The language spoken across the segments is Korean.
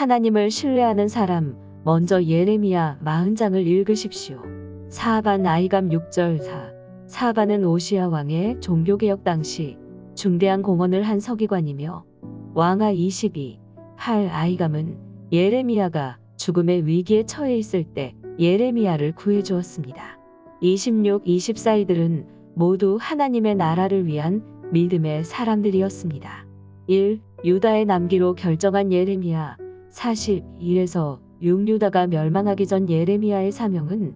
하나님을 신뢰하는 사람, 먼저 예레미야 40장을 읽으십시오. 사하반 아이감 6절 4. 사하반은 오시야 왕의 종교개혁 당시 중대한 공헌을 한 서기관이며 왕하 22, 8 아이감은 예레미야가 죽음의 위기에 처해 있을 때 예레미야를 구해주었습니다. 26, 24이들은 모두 하나님의 나라를 위한 믿음의 사람들이었습니다. 1. 유다에 남기로 결정한 예레미야 41에서 6 유다가 멸망하기 전 예레미야의 사명은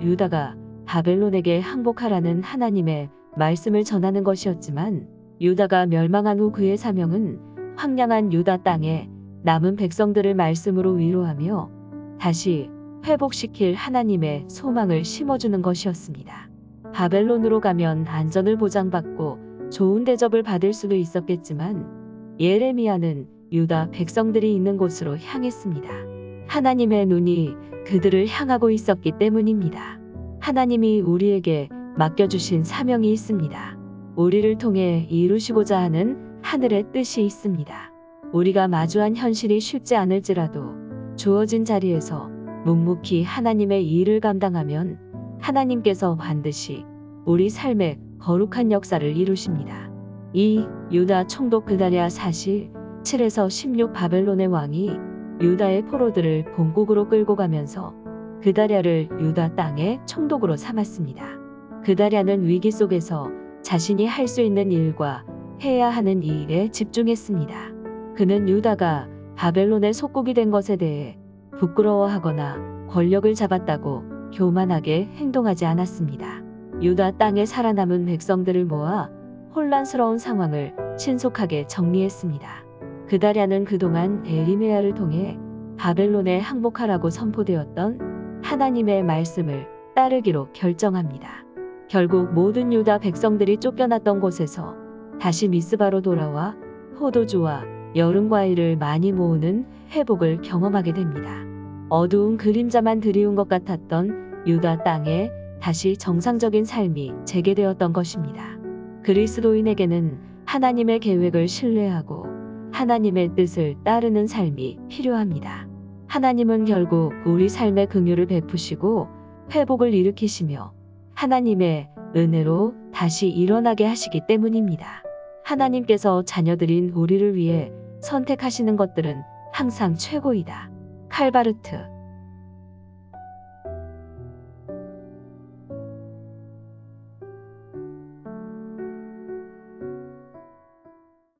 유다가 바벨론에게 항복하라는 하나님의 말씀을 전하는 것이었지만 유다가 멸망한 후 그의 사명은 황량한 유다 땅에 남은 백성들을 말씀으로 위로하며 다시 회복시킬 하나님의 소망을 심어주는 것이었습니다. 바벨론으로 가면 안전을 보장받고 좋은 대접을 받을 수도 있었겠지만 예레미야는 유다 백성들이 있는 곳으로 향했습니다. 하나님의 눈이 그들을 향하고 있었기 때문입니다. 하나님이 우리에게 맡겨주신 사명이 있습니다. 우리를 통해 이루시고자 하는 하늘의 뜻이 있습니다. 우리가 마주한 현실이 쉽지 않을지라도 주어진 자리에서 묵묵히 하나님의 일을 감당하면 하나님께서 반드시 우리 삶에 거룩한 역사를 이루십니다. 2. 유다 총독 그다랴 47에서 16 바벨론의 왕이 유다의 포로들을 본국으로 끌고 가면서 그다랴를 유다 땅의 총독으로 삼았습니다. 그다랴는 위기 속에서 자신이 할 수 있는 일과 해야 하는 일에 집중했습니다. 그는 유다가 바벨론의 속국이 된 것에 대해 부끄러워하거나 권력을 잡았다고 교만하게 행동하지 않았습니다. 유다 땅에 살아남은 백성들을 모아 혼란스러운 상황을 신속하게 정리했습니다. 그다랴는 그동안 에리메야를 통해 바벨론에 항복하라고 선포되었던 하나님의 말씀을 따르기로 결정합니다. 결국 모든 유다 백성들이 쫓겨났던 곳에서 다시 미스바로 돌아와 포도주와 여름 과일을 많이 모으는 회복을 경험하게 됩니다. 어두운 그림자만 드리운 것 같았던 유다 땅에 다시 정상적인 삶이 재개되었던 것입니다. 그리스도인에게는 하나님의 계획을 신뢰하고 하나님의 뜻을 따르는 삶이 필요합니다. 하나님은 결국 우리 삶에 긍휼을 베푸시고 회복을 일으키시며 하나님의 은혜로 다시 일어나게 하시기 때문입니다. 하나님께서 자녀들인 우리를 위해 선택하시는 것들은 항상 최고이다. 칼바르트